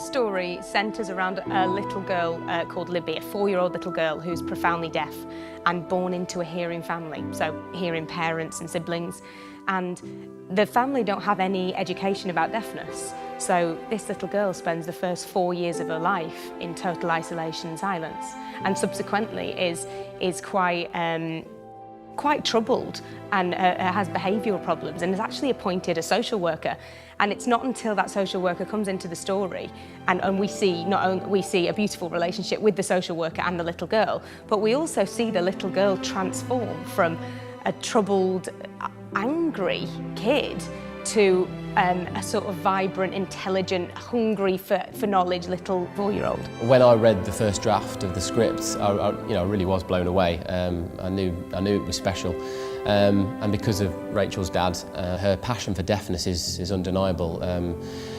story centres around a little girl called Libby, a 4-year-old little girl who's profoundly deaf and born into a hearing family, so hearing parents and siblings. And the family don't have any education about deafness. So this little girl spends the first 4 years of her life in total isolation and silence, and subsequently is quite troubled and has behavioural problems, and has actually appointed a social worker. And it's not until that social worker comes into the story and we see a beautiful relationship with the social worker and the little girl, but we also see the little girl transform from a troubled, angry kid to a sort of vibrant, intelligent, hungry for knowledge little 4-year-old. When I read the first draft of the script, I really was blown away. I knew it was special, and because of Rachel's dad, her passion for deafness is undeniable.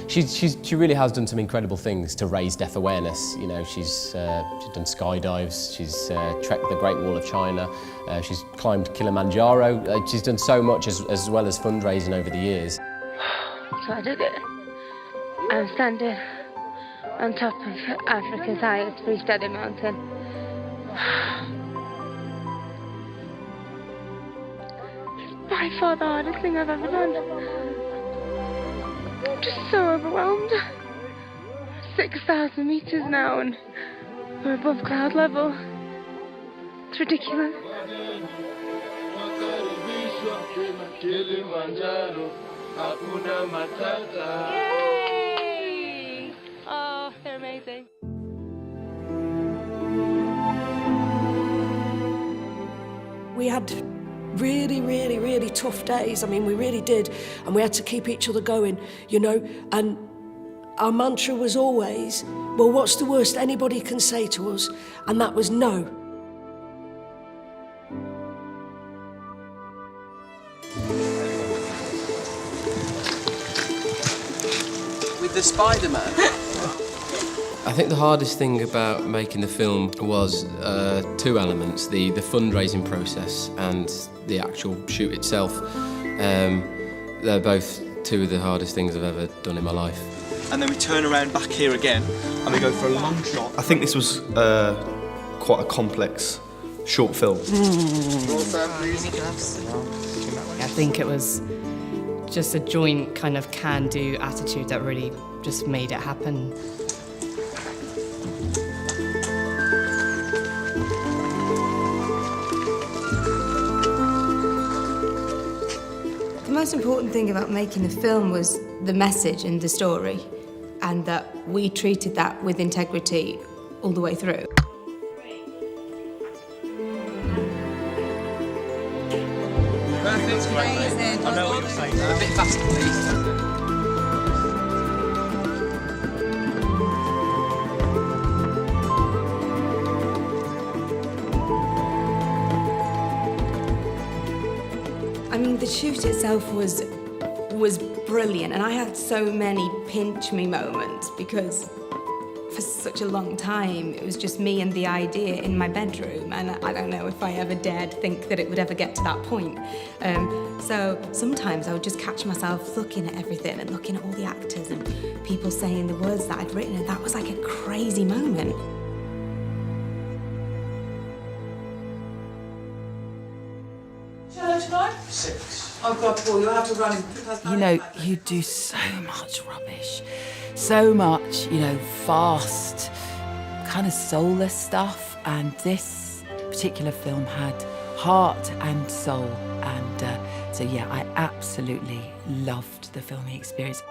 She really has done some incredible things to raise deaf awareness. You know, she's done skydives, she's trekked the Great Wall of China, she's climbed Kilimanjaro. She's done so much as well as fundraising over the years. So I did it. I'm standing on top of Africa's highest freestanding mountain. It's by far the hardest thing I've ever done. I'm just so overwhelmed. 6,000 meters now and we're above cloud level. It's ridiculous. Yay! Oh, they're amazing. We had really tough days. I mean, we really did. And we had to keep each other going, you know. And our mantra was always, well, what's the worst anybody can say to us? And that was no. With the Spider-Man. I think the hardest thing about making the film was two elements, the fundraising process and the actual shoot itself. They're both two of the hardest things I've ever done in my life. And then we turn around back here again and we go for a long shot. I think this was quite a complex short film. I think it was just a joint kind of can-do attitude that really just made it happen. The most important thing about making the film was the message and the story, and that we treated that with integrity all the way through. Perfect. Amazing. I know what you're saying. A bit faster, please. I mean, the shoot itself was brilliant, and I had so many pinch me moments because for such a long time it was just me and the idea in my bedroom, and I don't know if I ever dared think that it would ever get to that point. So sometimes I would just catch myself looking at everything and looking at all the actors and people saying the words that I'd written, and that was like a crazy moment. Tonight? 6. Oh God, Paul, you'll have to run. You know, you do so much rubbish, so much, you know, fast, kind of soulless stuff, and this particular film had heart and soul, and so yeah, I absolutely loved the filming experience.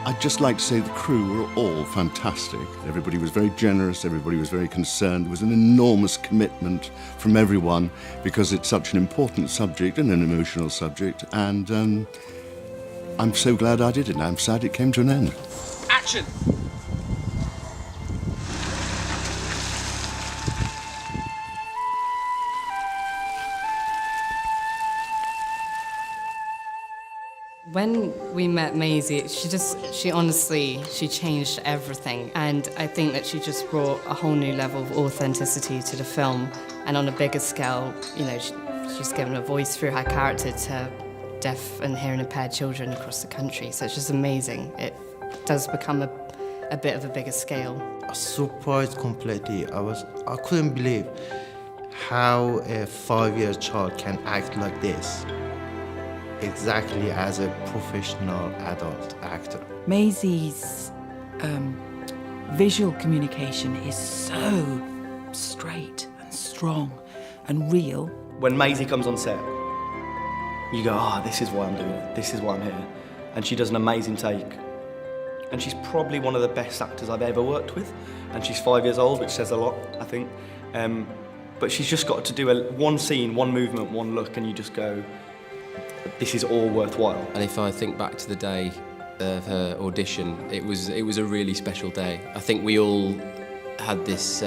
I'd just like to say the crew were all fantastic. Everybody was very generous, everybody was very concerned. There was an enormous commitment from everyone because it's such an important subject and an emotional subject, and I'm so glad I did it, and I'm sad it came to an end. Action! When we met Maisie, she honestly changed everything. And I think that she just brought a whole new level of authenticity to the film. And on a bigger scale, you know, she's given a voice through her character to deaf and hearing impaired children across the country. So it's just amazing. It does become a bit of a bigger scale. I was surprised completely. I couldn't believe how a 5-year-old child can act like this, exactly as a professional adult actor. Maisie's visual communication is so straight and strong and real. When Maisie comes on set, you go, oh, this is why I'm doing it, this is why I'm here. And she does an amazing take. And she's probably one of the best actors I've ever worked with. And she's 5 years old, which says a lot, I think. But she's just got to do one scene, one movement, one look, and you just go, this is all worthwhile. And if I think back to the day of her audition, it was a really special day. I think we all had this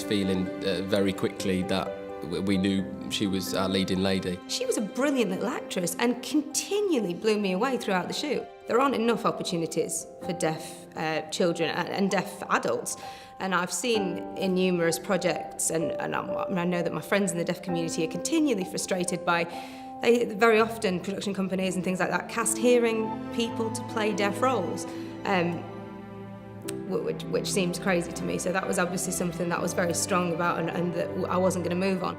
feeling very quickly that we knew she was our leading lady. She was a brilliant little actress and continually blew me away throughout the shoot. There aren't enough opportunities for deaf children and deaf adults. And I've seen in numerous projects, and I know that my friends in the deaf community are continually frustrated by, very often production companies and things like that cast hearing people to play deaf roles, which seems crazy to me. So that was obviously something that I was very strong about and that I wasn't going to move on.